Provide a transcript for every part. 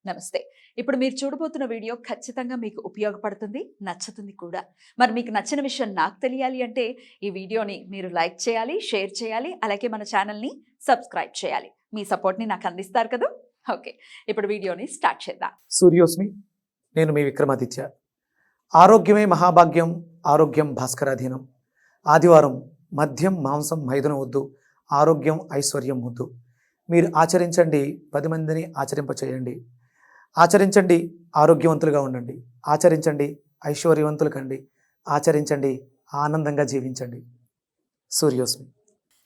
నమస్తే. ఇప్పుడు మీరు చూడబోతున్న వీడియో ఖచ్చితంగా మీకు ఉపయోగపడుతుంది, నచ్చుతుంది కూడా. మరి మీకు నచ్చిన విషయం నాకు తెలియాలి అంటే ఈ వీడియోని మీరు లైక్ చేయాలి, షేర్ చేయాలి, అలాగే మన ఛానల్ని సబ్స్క్రైబ్ చేయాలి. మీ సపోర్ట్ని నాకు అందిస్తారు కదా. ఓకే, ఇప్పుడు వీడియోని స్టార్ట్ చేద్దాం. సూర్యోస్మి, నేను మీ విక్రమాదిత్య. ఆరోగ్యమే మహాభాగ్యం, ఆరోగ్యం భాస్కరాధీనం. ఆదివారం మద్యం మాంసం మైదనం వద్దు, ఆరోగ్యం ఐశ్వర్యం వద్దు. మీరు ఆచరించండి, 10 మందిని ఆచరింపచేయండి. ఆచరించండి, ఆరోగ్యవంతులుగా ఉండండి. ఆచరించండి, ఐశ్వర్యవంతులు కండి. ఆచరించండి, ఆనందంగా జీవించండి. సూర్యోస్మి.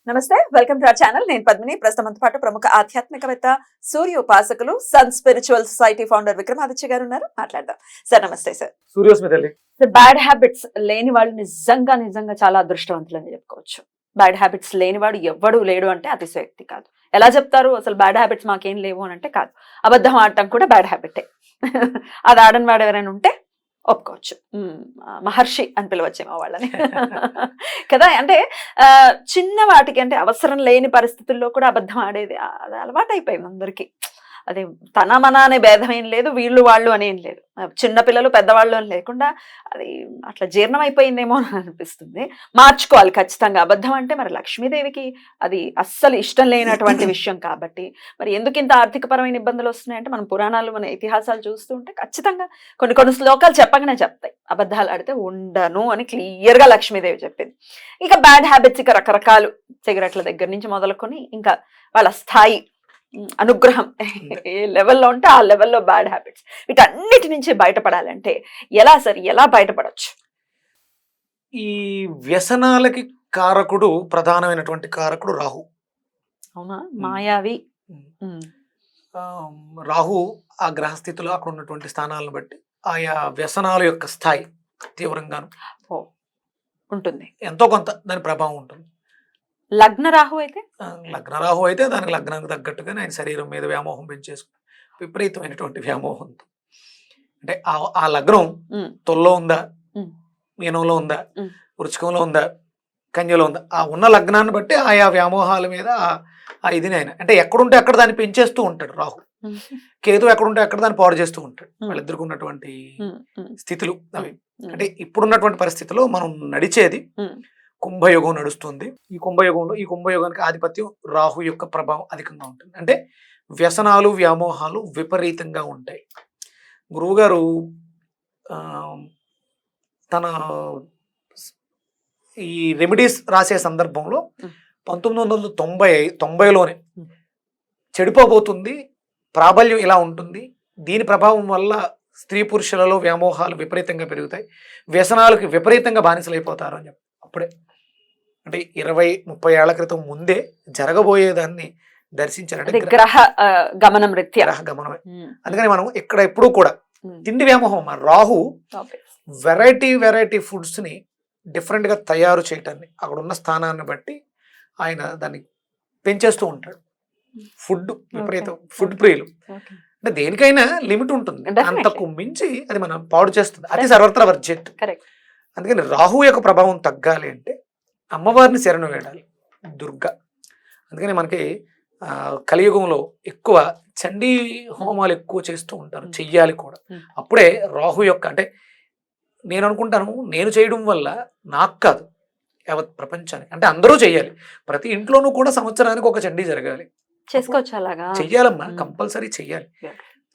నమస్తే, వెల్కమ్ టు అవర్ ఛానల్. నేను పద్మిని. ప్రస్తుతంతో పాటు ప్రముఖ ఆధ్యాత్మికవేత్త, సూర్య ఉపాసకులు, sun spiritual society founder Vikramaditya గారు ఉన్నారు. మాట్లాడదాం. సార్ నమస్తే. సార్ సూర్యోస్మి తల్లి. బ్యాడ్ హ్యాబిట్స్ లేని వాళ్ళు నిజంగా చాలా అదృష్టవంతులని చెప్పుకోవచ్చు. బ్యాడ్ హ్యాబిట్స్ లేనివాడు ఎవ్వడూ లేడు అంటే అతిశయోక్తి కాదు. ఎలా చెప్తారు అసలు బ్యాడ్ హ్యాబిట్స్ మాకేం లేవు అని అంటే కాదు. అబద్ధం ఆడటం కూడా బ్యాడ్ హ్యాబిటే. అది ఆడని వాడు ఎవరైనా ఉంటే ఒప్పుకోవచ్చు. మహర్షి అని పిలవచ్చేమో వాళ్ళని కదా. అంటే చిన్న వాటికి, అంటే అవసరం లేని పరిస్థితుల్లో కూడా అబద్ధం ఆడేది అది అలవాటు అయిపోయింది అందరికీ. అదే తన మన అనే భేదం ఏం లేదు, వీళ్ళు వాళ్ళు అనేం లేదు, చిన్నపిల్లలు పెద్దవాళ్ళు అని లేకుండా అది అట్లా జీర్ణం అయిపోయిందేమో అని అనిపిస్తుంది. మార్చుకోవాలి ఖచ్చితంగా. అబద్ధం అంటే మరి లక్ష్మీదేవికి అది అస్సలు ఇష్టం లేనటువంటి విషయం కాబట్టి మరి ఎందుకు ఇంత ఆర్థికపరమైన ఇబ్బందులు వస్తున్నాయంటే మనం పురాణాలు, మన ఇతిహాసాలు చూస్తూ ఉంటే ఖచ్చితంగా కొన్ని శ్లోకాలు చెప్పగానే చెప్తాయి అబద్ధాలు ఆడితే ఉండను అని క్లియర్గా లక్ష్మీదేవి చెప్పింది. ఇక బ్యాడ్ హ్యాబిట్స్ ఇక రకరకాలు, సిగరెట్ల దగ్గర నుంచి మొదలుకొని ఇంకా వాళ్ళ స్థాయి, అనుగ్రహం ఏ లెవెల్లో ఉంటే ఆ లెవెల్లో బ్యాడ్ హ్యాబిట్స్, వీటన్నిటి నుంచి బయటపడాలంటే ఎలా సార్, ఎలా బయటపడవచ్చు? ఈ వ్యసనాలకి కారకుడు, ప్రధానమైనటువంటి కారకుడు రాహు. అవునా? మాయావి. రాహు ఆ గ్రహస్థితిలో అక్కడ ఉన్నటువంటి స్థానాలను బట్టి ఆయా వ్యసనాల యొక్క స్థాయి తీవ్రంగాను ఉంటుంది. ఎంతో కొంత దాని ప్రభావం ఉంటుంది. లగ్న రాహు అయితే దానికి లగ్నానికి తగ్గట్టుగా ఆయన శరీరం మీద వ్యామోహం పెంచేసుకుని విపరీతమైనటువంటి వ్యామోహంతో, అంటే ఆ లగ్నం తొల్లో ఉందా, మీనంలో ఉందా, వృచ్చికంలో ఉందా, కన్యలో ఉందా, ఆ ఉన్న లగ్నాన్ని బట్టి ఆయా వ్యామోహాల మీద ఆ ఇదిని ఆయన, అంటే ఎక్కడుంటే అక్కడ దాన్ని పెంచేస్తూ ఉంటాడు రాహు. కేతు ఎక్కడుంటే అక్కడ దాన్ని పాడు చేస్తూ ఉంటాడు. వాళ్ళిద్దరికి ఉన్నటువంటి స్థితులు అవి. అంటే ఇప్పుడున్నటువంటి పరిస్థితిలో మనం నడిచేది కుంభయోగం నడుస్తుంది. ఈ కుంభయోగానికి ఆధిపత్యం రాహు యొక్క ప్రభావం అధికంగా ఉంటుంది. అంటే వ్యసనాలు, వ్యామోహాలు విపరీతంగా ఉంటాయి. గురువుగారు తన ఈ రెమెడీస్ రాసే సందర్భంలో 1990లోనే చెడిపోబోతుంది, ప్రాబల్యం ఇలా ఉంటుంది, దీని ప్రభావం వల్ల స్త్రీ పురుషులలో వ్యామోహాలు విపరీతంగా పెరుగుతాయి, వ్యసనాలకు విపరీతంగా బానిసలైపోతారు అని చెప్పి అప్పుడే, అంటే 20-30 ఏళ్ల క్రితం ముందే జరగబోయేదాన్ని దర్శించారంటే గ్రహ గమనం. అందుకని మనం ఇక్కడ ఎప్పుడూ కూడా తిండి వ్యామోహం, రాహు వెరైటీ ఫుడ్స్ ని డిఫరెంట్ గా తయారు చేయటాన్ని, అక్కడ ఉన్న స్థానాన్ని బట్టి ఆయన దాన్ని పెంచేస్తూ ఉంటాడు. విపరీతం ఫుడ్ ప్రియులు. అంటే దేనికైనా లిమిట్ ఉంటుంది, అంతకు మించి అది మనం పాడు చేస్తుంది. అది సర్వత్ర వర్జిత్. అందుకని రాహు యొక్క ప్రభావం తగ్గాలి అంటే అమ్మవారిని శరణు వేడాలి, దుర్గా. అందుకని మనకి కలియుగంలో ఎక్కువ చండీ హోమాలు ఎక్కువ చేస్తూ ఉంటారు, చెయ్యాలి కూడా. అప్పుడే రాహు యొక్క, అంటే నేను అనుకుంటాను, నేను చేయడం వల్ల నాకు కాదు, యావత్ ప్రపంచానికి, అంటే అందరూ చెయ్యాలి. ప్రతి ఇంట్లోనూ కూడా సంవత్సరానికి ఒక చండీ జరగాలి, చేసుకోవచ్చు, అలాగా చెయ్యాలమ్మా, కంపల్సరీ చెయ్యాలి.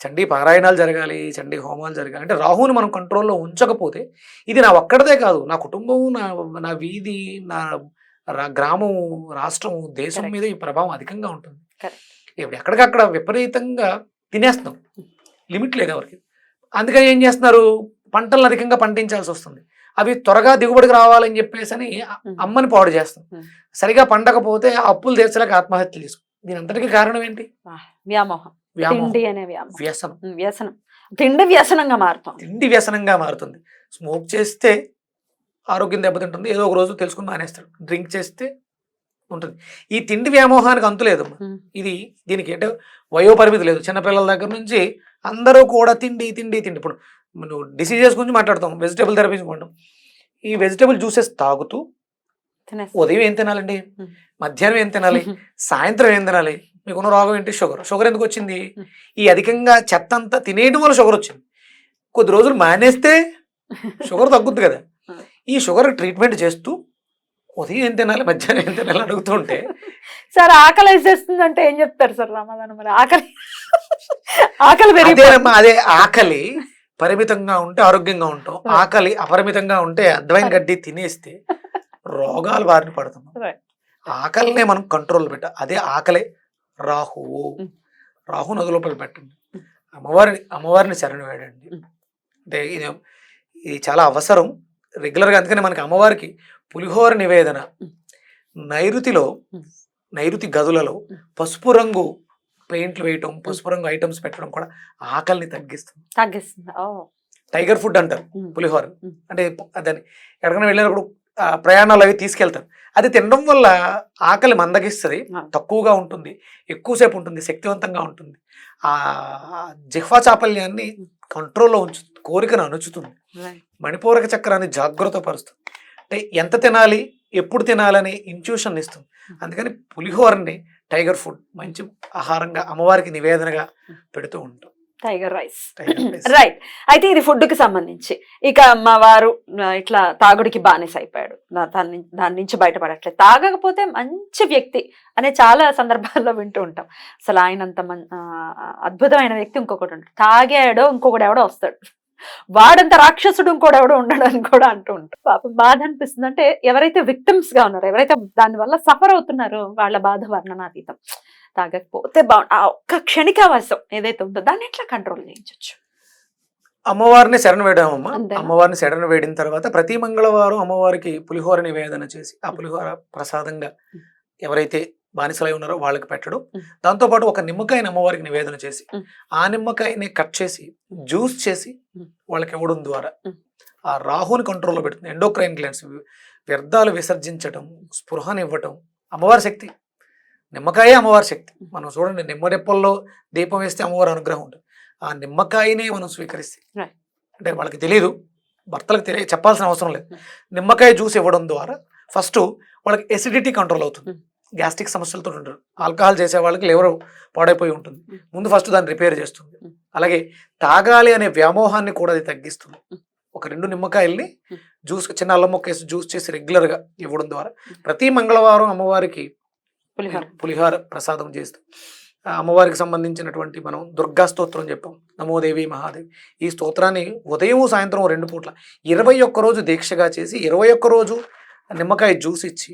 చండీ పారాయణాలు జరగాలి, చండీ హోమాలు జరగాలి. అంటే రాహుని మనం కంట్రోల్లో ఉంచకపోతే, ఇది నా ఒక్కడదే కాదు, నా కుటుంబం, నా వీధి, నా గ్రామం, రాష్ట్రం, దేశం మీద ఈ ప్రభావం అధికంగా ఉంటుంది. ఎక్కడికక్కడ విపరీతంగా తినేస్తున్నాం, లిమిట్ లేదు ఎవరికి. అందుకని ఏం చేస్తున్నారు, పంటలను అధికంగా పండించాల్సి వస్తుంది. అవి త్వరగా దిగుబడికి రావాలని చెప్పేసి అని అమ్మని పాడు చేస్తాం. సరిగా పండకపోతే అప్పులు తీర్చలేక ఆత్మహత్యలు చేసుకుంటాం. దీని అంతటికీ కారణం ఏంటి? వ్యామోహం, వ్యసనం. తిండి వ్యసనంగా మారుతుంది. స్మోక్ చేస్తే ఆరోగ్యం దెబ్బతింటుంది, ఏదో ఒక రోజు తెలుసుకుని మానేస్తాడు. డ్రింక్ చేస్తే ఉంటుంది. ఈ తిండి వ్యామోహానికి అంతులేదు. దీనికి అంటే వయోపరిమితి లేదు. చిన్నపిల్లల దగ్గర నుంచి అందరూ కూడా తిండి. ఇప్పుడు నువ్వు డిసీజెస్ గురించి మాట్లాడతాం, వెజిటేబుల్ థెరపీస్ కొంటాం. ఈ వెజిటేబుల్ జ్యూసెస్ తాగుతూ ఉదయం ఏం తినాలండి, మధ్యాహ్నం ఏం తినాలి, సాయంత్రం ఏం తినాలి, మీకున్న రోగం ఏంటి? షుగర్. షుగర్ ఎందుకు వచ్చింది? Hmm. ఈ అధికంగా చెత్త అంతా తినేయడం వల్ల షుగర్ వచ్చింది. కొద్ది రోజులు మానేస్తే షుగర్ తగ్గుద్ది కదా. Hmm. ఈ షుగర్ ట్రీట్మెంట్ చేస్తూ ఉదయం ఏం తినాలి, మధ్యాహ్నం ఏం తినాలి అడుగుతుంటే సార్ ఆకలి వేసేస్తుంది అంటే ఏం చెప్తారు సార్ రామాదానం? మరి ఆకలి ఆకలి అదేనమ్మా, అదే ఆకలి పరిమితంగా ఉంటే ఆరోగ్యంగా ఉంటాం. ఆకలి అపరిమితంగా ఉంటే అడ్వైన్ గడ్డి తినేస్తే రోగాలు బారిన పడుతున్నాం. Right. ఆకలినే మనం కంట్రోల్ పెట్టాలి. అదే ఆకలే రాహువు. రాహు నదులోపల పెట్టండి. అమ్మవారిని శరణు వేడండి. అంటే ఇది చాలా అవసరం రెగ్యులర్గా. అందుకని మనకి అమ్మవారికి పులిహోర నివేదన నైరుతి గదులలో పసుపు రంగు పెయింట్లు వేయటం, పసుపు రంగు ఐటమ్స్ పెట్టడం కూడా ఆకలిని తగ్గిస్తుంది. టైగర్ ఫుడ్ అంటారు పులిహోర. అంటే దాన్ని ఎక్కడికైనా వెళ్ళినప్పుడు ప్రయాణాలు అవి తీసుకెళ్తారు. అది తినడం వల్ల ఆకలి మందగిస్తుంది, తక్కువగా ఉంటుంది, ఎక్కువసేపు ఉంటుంది, శక్తివంతంగా ఉంటుంది. ఆ జిహ్వా చాపల్యాన్ని కంట్రోల్లో ఉంచుతుంది, కోరికను అణుచుతుంది, మణిపూరక చక్రాన్ని జాగ్రత్త పరుస్తుంది. అంటే ఎంత తినాలి, ఎప్పుడు తినాలని ఇంట్యూషన్ ఇస్తుంది. అందుకని పులిహోరని టైగర్ ఫుడ్ మంచి ఆహారంగా అమ్మవారికి నివేదనగా పెడుతూ ఉంటాం. Tiger rice. రైట్. అయితే ఇది ఫుడ్ కి సంబంధించి. ఇక మా వారు ఇట్లా తాగుడికి బానిస అయిపోయాడు, దాని నుంచి బయటపడట్లేదు, తాగకపోతే మంచి వ్యక్తి అనే చాలా సందర్భాల్లో వింటూ ఉంటాం. అసలు ఆయనంత అద్భుతమైన వ్యక్తి ఇంకొకటి ఉంటాడు, తాగాడో ఇంకొకటి ఎవడో వస్తాడు, వాడంత రాక్షసుడు ఇంకోటి ఎవడో ఉండడని కూడా అంటూ ఉంటాం. పాపం బాధ అనిపిస్తుంది. అంటే ఎవరైతే విక్టిమ్స్ గా ఉన్నారో, ఎవరైతే దాని వల్ల సఫర్ అవుతున్నారో వాళ్ళ బాధ వర్ణనాతీతం. తాగకపోతే ఆ ఒక్క క్షణికావాసం ఏదైతే ఉందో దాన్ని ఎట్లా కంట్రోల్ చేయించవచ్చు? అమ్మవారిని శరణ వేయడమమ్మా. అమ్మవారిని శరణ వేడిన తర్వాత ప్రతి మంగళవారం అమ్మవారికి పులిహోర నివేదన చేసి ఆ పులిహోర ప్రసాదంగా ఎవరైతే బానిసలై ఉన్నారో వాళ్ళకి పెట్టడం. దాంతోపాటు ఒక నిమ్మకాయని అమ్మవారికి నివేదన చేసి ఆ నిమ్మకాయని కట్ చేసి జ్యూస్ చేసి వాళ్ళకి ఇవ్వడం ద్వారా ఆ రాహుని కంట్రోల్లో పెడుతుంది. ఎండోక్రైన్ గ్లాండ్స్ వ్యర్థాలు విసర్జించడం, స్పృహనివ్వటం అమ్మవారి శక్తి. నిమ్మకాయే అమ్మవారి శక్తి. మనం చూడండి, నిమ్మరెప్పల్లో దీపం వేస్తే అమ్మవారి అనుగ్రహం ఉంటుంది. ఆ నిమ్మకాయనే మనం స్వీకరిస్తే, అంటే వాళ్ళకి తెలియదు, భర్తలకు చెప్పాల్సిన అవసరం లేదు. నిమ్మకాయ జ్యూస్ ఇవ్వడం ద్వారా ఫస్ట్ వాళ్ళకి ఎసిడిటీ కంట్రోల్ అవుతుంది. గ్యాస్ట్రిక్ సమస్యలతో ఉంటారు. ఆల్కహాల్ చేసే వాళ్ళకి లివర్ పాడైపోయి ఉంటుంది, ముందు ఫస్ట్ దాన్ని రిపేర్ చేస్తుంది. అలాగే తాగాలి అనే వ్యామోహాన్ని కూడా అది తగ్గిస్తుంది. ఒక 2 నిమ్మకాయల్ని జ్యూస్, చిన్న అల్లం మొక్క వేసి జ్యూస్ చేసి రెగ్యులర్గా ఇవ్వడం ద్వారా ప్రతి మంగళవారం అమ్మవారికి పులిహోర ప్రసాదం చేస్తాం. అమ్మవారికి సంబంధించినటువంటి మనం దుర్గా స్తోత్రం చెప్పాం, నమోదేవి మహాదేవి. ఈ స్తోత్రాన్ని ఉదయం సాయంత్రం 2 పూట్ల 21 రోజు దీక్షగా చేసి 21 రోజు నిమ్మకాయ జ్యూస్ ఇచ్చి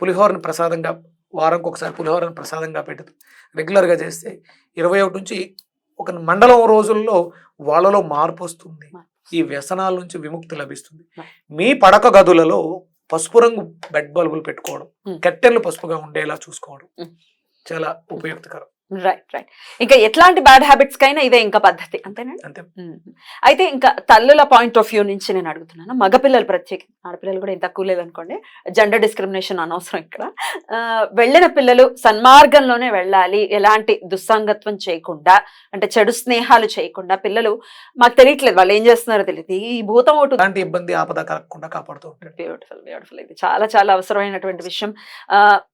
పులిహోరని ప్రసాదంగా, వారంకి ఒకసారి పులిహోరని ప్రసాదంగా పెడుతూ రెగ్యులర్గా చేస్తే 21 నుంచి ఒక మండలం రోజుల్లో వాళ్ళలో మార్పు వస్తుంది. ఈ వ్యసనాల నుంచి విముక్తి లభిస్తుంది. మీ పడక గదులలో పసుపు రంగు బెడ్ బల్బులు పెట్టుకోవడం, కట్టెలు పసుపుగా ఉండేలా చూసుకోవడం చాలా ఉపయుక్తకరం. రైట్. ఇంకా ఎట్లాంటి బ్యాడ్ హ్యాబిట్స్ కైనా ఇదే ఇంకా పద్ధతి, అంతేనండి? అంతే. అయితే ఇంకా తల్లుల పాయింట్ ఆఫ్ వ్యూ నుంచి నేను అడుగుతున్నాను, మగపిల్లలు ప్రత్యేకంగా, ఆడపిల్లలు కూడా ఇంత తక్కువ లేదనుకోండి, జెండర్ డిస్క్రిమినేషన్ అనవసరం ఇక్కడ. వెళ్ళిన పిల్లలు సన్మార్గంలోనే వెళ్ళాలి, ఎలాంటి దుస్సంగత్వం చేయకుండా, అంటే చెడు స్నేహాలు చేయకుండా. పిల్లలు మాకు తెలియట్లేదు వాళ్ళు ఏం చేస్తున్నారో తెలియదు, ఈ భూతం ఒకటి అలాంటి ఇబ్బంది ఆపద కలగకుండా కాపాడుతూ ఉంటాడు. బ్యూటిఫుల్. ఇది చాలా చాలా అవసరమైనటువంటి విషయం.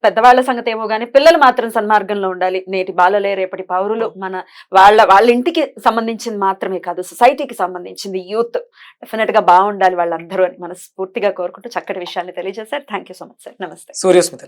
పెద్దవాళ్ళ సంగతి ఏమో కానీ పిల్లలు మాత్రం సన్మార్గంలో ఉండాలి. నేటి బాలలే రేపటి పౌరులు. వాళ్ళ ఇంటికి సంబంధించింది మాత్రమే కాదు, సొసైటీకి సంబంధించింది, యూత్ డెఫినెట్ గా బాగుండాలి వాళ్ళందరూ అని మనస్ఫూర్తిగా కోరుకుంటూ చక్కటి విషయాన్ని తెలియజేశారు. Thank you so much sir. నమస్తే. సూర్యస్మిత.